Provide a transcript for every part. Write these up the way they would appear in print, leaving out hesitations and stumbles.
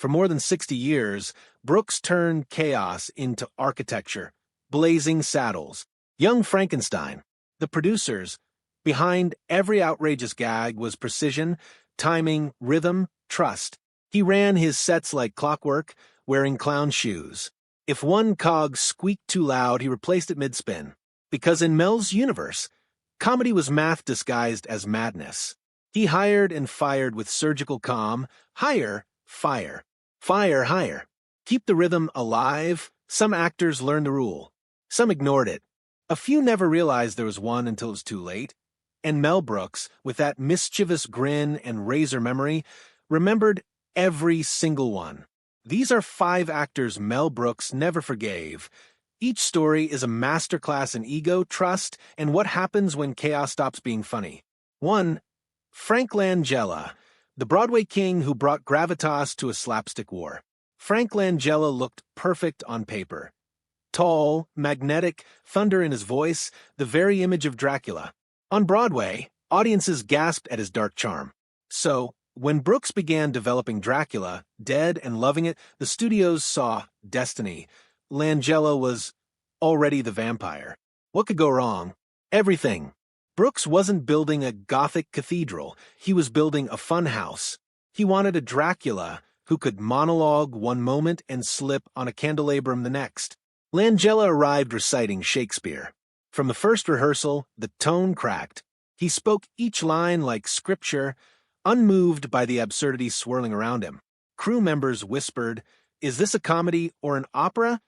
For more than 60 years, Brooks turned chaos into architecture, blazing saddles, young Frankenstein. The producers, behind every outrageous gag was precision, timing, rhythm, trust. He ran his sets like clockwork, wearing clown shoes. If one cog squeaked too loud, he replaced it mid-spin. Because in Mel's universe, comedy was math disguised as madness. He hired and fired with surgical calm. Hire, fire. Fire, hire. Keep the rhythm alive. Some actors learned the rule. Some ignored it. A few never realized there was one until it was too late. And Mel Brooks, with that mischievous grin and razor memory, remembered every single one. These are 5 actors Mel Brooks never forgave. Each story is a masterclass in ego, trust, and what happens when chaos stops being funny. 1. Frank Langella, the Broadway king who brought gravitas to a slapstick war. Frank Langella looked perfect on paper. Tall, magnetic, thunder in his voice, the very image of Dracula. On Broadway, audiences gasped at his dark charm. So, when Brooks began developing Dracula, dead and loving it, the studios saw destiny. Langella was already the vampire. What could go wrong? Everything. Brooks wasn't building a Gothic cathedral. He was building a fun house. He wanted a Dracula who could monologue one moment and slip on a candelabrum the next. Langella arrived reciting Shakespeare. From the first rehearsal, the tone cracked. He spoke each line like scripture, unmoved by the absurdity swirling around him. Crew members whispered, "Is this a comedy or an opera?"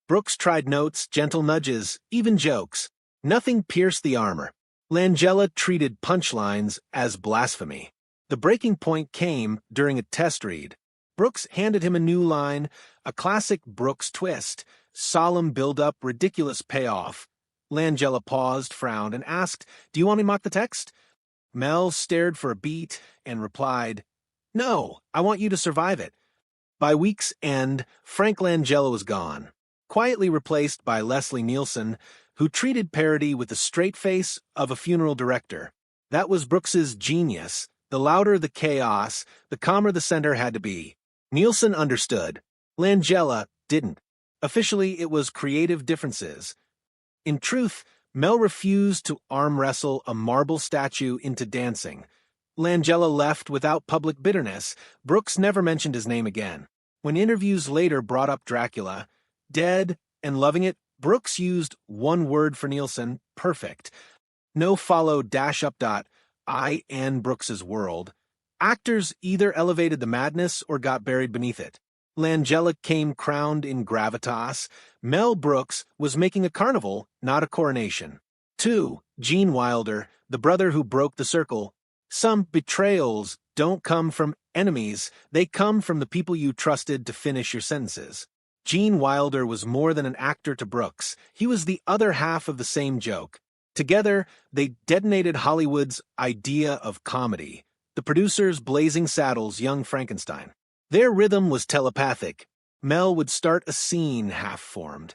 Brooks tried notes, gentle nudges, even jokes. Nothing pierced the armor. Langella treated punchlines as blasphemy. The breaking point came during a test read. Brooks handed him a new line, a classic Brooks twist, solemn build-up, ridiculous payoff. Langella paused, frowned, and asked, "Do you want me to mock the text?" Mel stared for a beat and replied, "No, I want you to survive it." By week's end, Frank Langella was gone, quietly replaced by Leslie Nielsen, who treated parody with the straight face of a funeral director. That was Brooks's genius. The louder the chaos, the calmer the center had to be. Nielsen understood. Langella didn't. Officially, it was creative differences. In truth, Mel refused to arm wrestle a marble statue into dancing. Langella left without public bitterness. Brooks never mentioned his name again. When interviews later brought up Dracula, dead and loving it, Brooks used one word for Nielsen, perfect. No follow dash up dot, I and Brooks's world. Actors either elevated the madness or got buried beneath it. Langella came crowned in gravitas. Mel Brooks was making a carnival, not a coronation. 2. Gene Wilder, the brother who broke the circle. Some betrayals don't come from enemies, they come from the people you trusted to finish your sentences. Gene Wilder was more than an actor to Brooks. He was the other half of the same joke. Together, they detonated Hollywood's idea of comedy. The producers blazing saddles young Frankenstein. Their rhythm was telepathic. Mel would start a scene half-formed.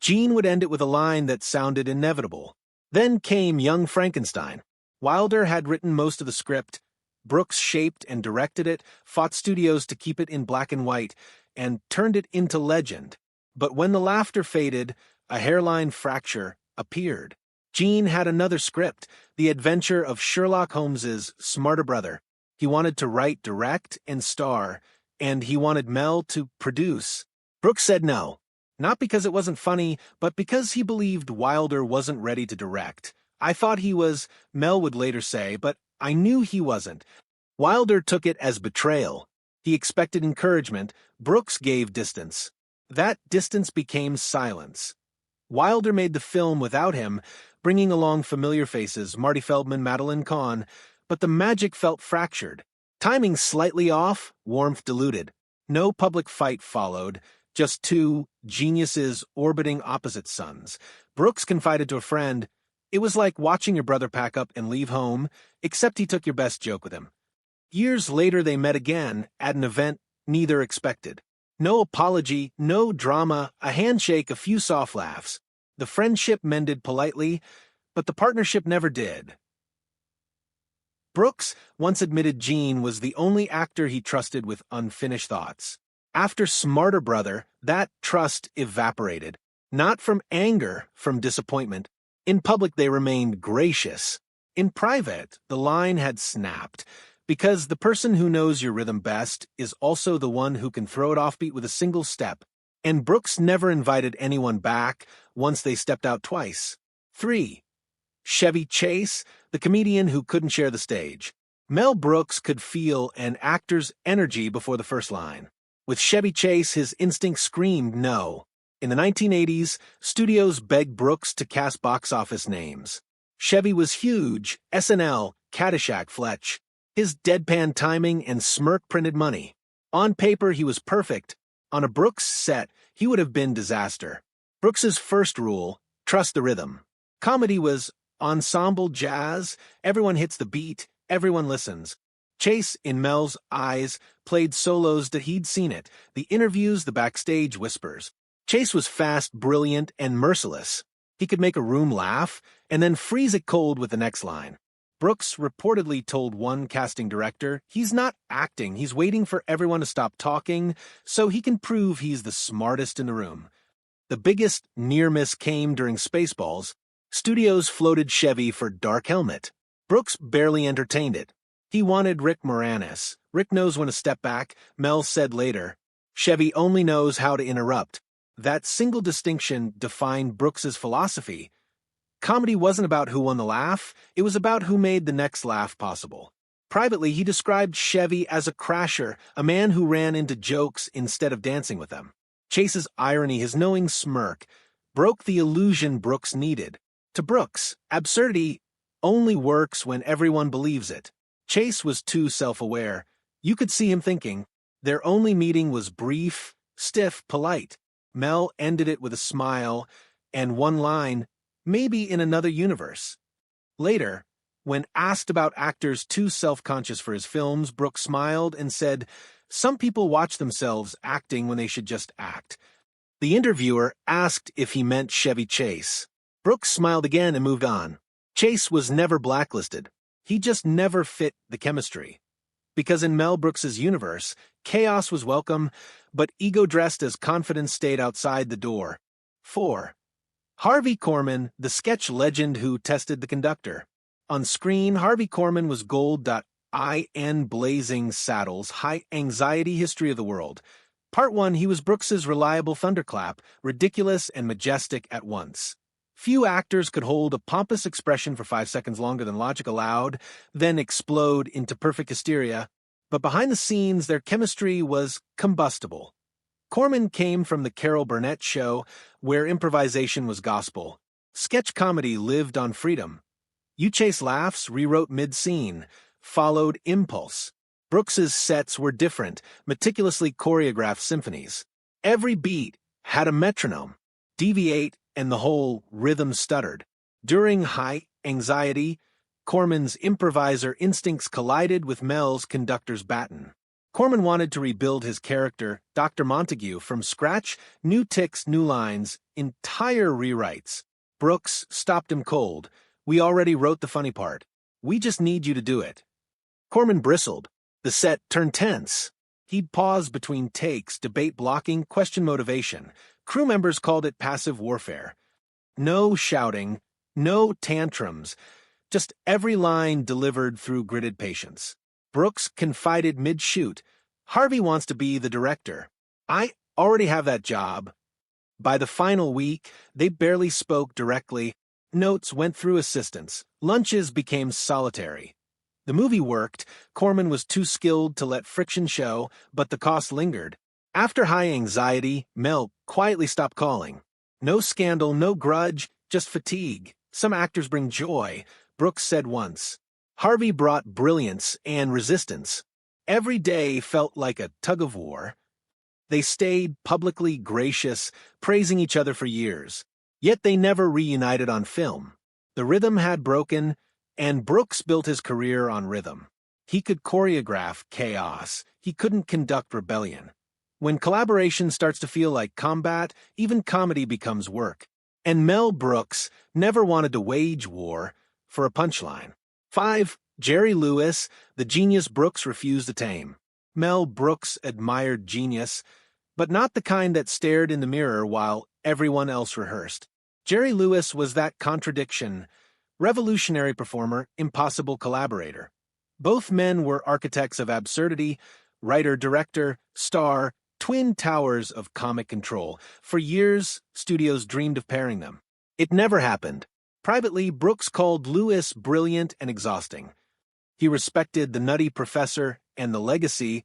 Gene would end it with a line that sounded inevitable. Then came young Frankenstein. Wilder had written most of the script. Brooks shaped and directed it, fought studios to keep it in black and white, and turned it into legend. But when the laughter faded, a hairline fracture appeared. Gene had another script, the adventure of Sherlock Holmes's smarter brother. He wanted to write, direct, and star, and he wanted Mel to produce. Brooks said no, not because it wasn't funny, but because he believed Wilder wasn't ready to direct. "I thought he was," Mel would later say, "but I knew he wasn't." Wilder took it as betrayal. He expected encouragement. Brooks gave distance. That distance became silence. Wilder made the film without him, bringing along familiar faces, Marty Feldman, Madeline Kahn, but the magic felt fractured. Timing slightly off, warmth diluted. No public fight followed, just 2 geniuses orbiting opposite suns. Brooks confided to a friend, "It was like watching your brother pack up and leave home, except he took your best joke with him." Years later they met again at an event neither expected. No apology, no drama, a handshake, a few soft laughs. The friendship mended politely, but the partnership never did. Brooks once admitted Gene was the only actor he trusted with unfinished thoughts. After Smarter Brother, that trust evaporated. Not from anger, from disappointment. In public, they remained gracious. In private, the line had snapped. Because the person who knows your rhythm best is also the one who can throw it offbeat with a single step. And Brooks never invited anyone back once they stepped out twice. 3. Chevy Chase, the comedian who couldn't share the stage. Mel Brooks could feel an actor's energy before the first line. With Chevy Chase, his instinct screamed no. In the 1980s, studios begged Brooks to cast box office names. Chevy was huge, SNL, Caddyshack, Fletch. His deadpan timing and smirk printed money. On paper, he was perfect. On a Brooks set, he would have been disaster. Brooks's first rule, trust the rhythm. Comedy was ensemble jazz, everyone hits the beat, everyone listens. Chase, in Mel's eyes, played solos that he'd seen it, the interviews, the backstage whispers. Chase was fast, brilliant, and merciless. He could make a room laugh, and then freeze it cold with the next line. Brooks reportedly told one casting director, he's not acting, he's waiting for everyone to stop talking so he can prove he's the smartest in the room. The biggest near miss came during Spaceballs. Studios floated Chevy for Dark Helmet. Brooks barely entertained it. He wanted Rick Moranis. Rick knows when to step back, Mel said later. Chevy only knows how to interrupt. That single distinction defined Brooks's philosophy. Comedy wasn't about who won the laugh, it was about who made the next laugh possible. Privately, he described Chevy as a crasher, a man who ran into jokes instead of dancing with them. Chase's irony, his knowing smirk, broke the illusion Brooks needed. To Brooks, absurdity only works when everyone believes it. Chase was too self-aware. You could see him thinking. Their only meeting was brief, stiff, polite. Mel ended it with a smile and one line, maybe in another universe. Later, when asked about actors too self-conscious for his films, Brooks smiled and said, some people watch themselves acting when they should just act. The interviewer asked if he meant Chevy Chase. Brooks smiled again and moved on. Chase was never blacklisted. He just never fit the chemistry. Because in Mel Brooks's universe, chaos was welcome, but ego dressed as confidence stayed outside the door. 4. Harvey Corman, the sketch legend who tested the conductor. On screen, Harvey Corman was gold.in Blazing Saddles, High Anxiety History of the World. Part 1, he was Brooks's reliable thunderclap, ridiculous and majestic at once. Few actors could hold a pompous expression for 5 seconds longer than logic allowed, then explode into perfect hysteria. But behind the scenes, their chemistry was combustible. Corman came from the Carol Burnett show, where improvisation was gospel. Sketch comedy lived on freedom. You Chase laughs, rewrote mid-scene, followed impulse. Brooks's sets were different, meticulously choreographed symphonies. Every beat had a metronome. Deviate, and the whole rhythm stuttered. During High Anxiety, Corman's improviser instincts collided with Mel's conductor's baton. Corman wanted to rebuild his character, Dr. Montague, from scratch, new ticks, new lines, entire rewrites. Brooks stopped him cold. We already wrote the funny part. We just need you to do it. Corman bristled. The set turned tense. He'd pause between takes, debate blocking, question motivation. Crew members called it passive warfare. No shouting, no tantrums, just every line delivered through gritted patience. Brooks confided mid-shoot, Harvey wants to be the director. I already have that job. By the final week, they barely spoke directly. Notes went through assistants. Lunches became solitary. The movie worked. Corman was too skilled to let friction show, but the cost lingered. After High Anxiety, Mel quietly stopped calling. No scandal, no grudge, just fatigue. Some actors bring joy, Brooks said once. Harvey brought brilliance and resistance. Every day felt like a tug-of-war. They stayed publicly gracious, praising each other for years. Yet they never reunited on film. The rhythm had broken, and Brooks built his career on rhythm. He could choreograph chaos. He couldn't conduct rebellion. When collaboration starts to feel like combat, even comedy becomes work. And Mel Brooks never wanted to wage war for a punchline. 5. Jerry Lewis, the genius Brooks refused to tame. Mel Brooks admired genius, but not the kind that stared in the mirror while everyone else rehearsed. Jerry Lewis was that contradiction, revolutionary performer, impossible collaborator. Both men were architects of absurdity, writer, director, star, twin towers of comic control. For years, studios dreamed of pairing them. It never happened. Privately, Brooks called Lewis brilliant and exhausting. He respected the nutty professor and the legacy,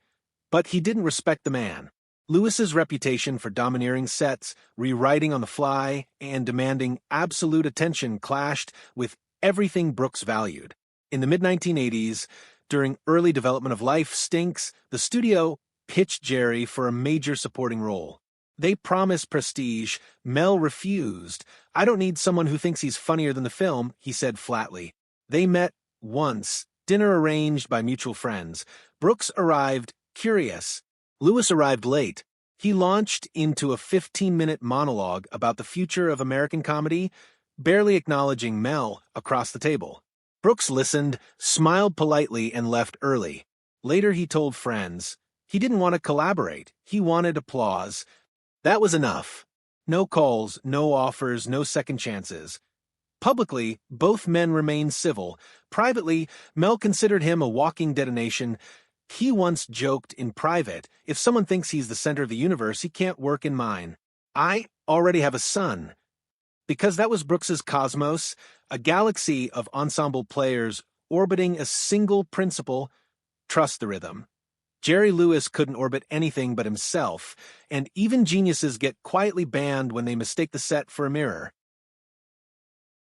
but he didn't respect the man. Lewis's reputation for domineering sets, rewriting on the fly, and demanding absolute attention clashed with everything Brooks valued. In the mid-1980s, during early development of Life Stinks, the studio pitched Jerry for a major supporting role. They promised prestige. Mel refused. "I don't need someone who thinks he's funnier than the film," he said flatly. They met once, dinner arranged by mutual friends. Brooks arrived curious. Lewis arrived late. He launched into a 15-minute monologue about the future of American comedy, barely acknowledging Mel across the table. Brooks listened, smiled politely, and left early. Later he told friends, he didn't want to collaborate. He wanted applause. That was enough. No calls, no offers, no second chances. Publicly, both men remained civil. Privately, Mel considered him a walking detonation. He once joked in private, "If someone thinks he's the center of the universe, he can't work in mine. I already have a son." Because that was Brooks's cosmos, a galaxy of ensemble players orbiting a single principle: trust the rhythm. Jerry Lewis couldn't orbit anything but himself, and even geniuses get quietly banned when they mistake the set for a mirror.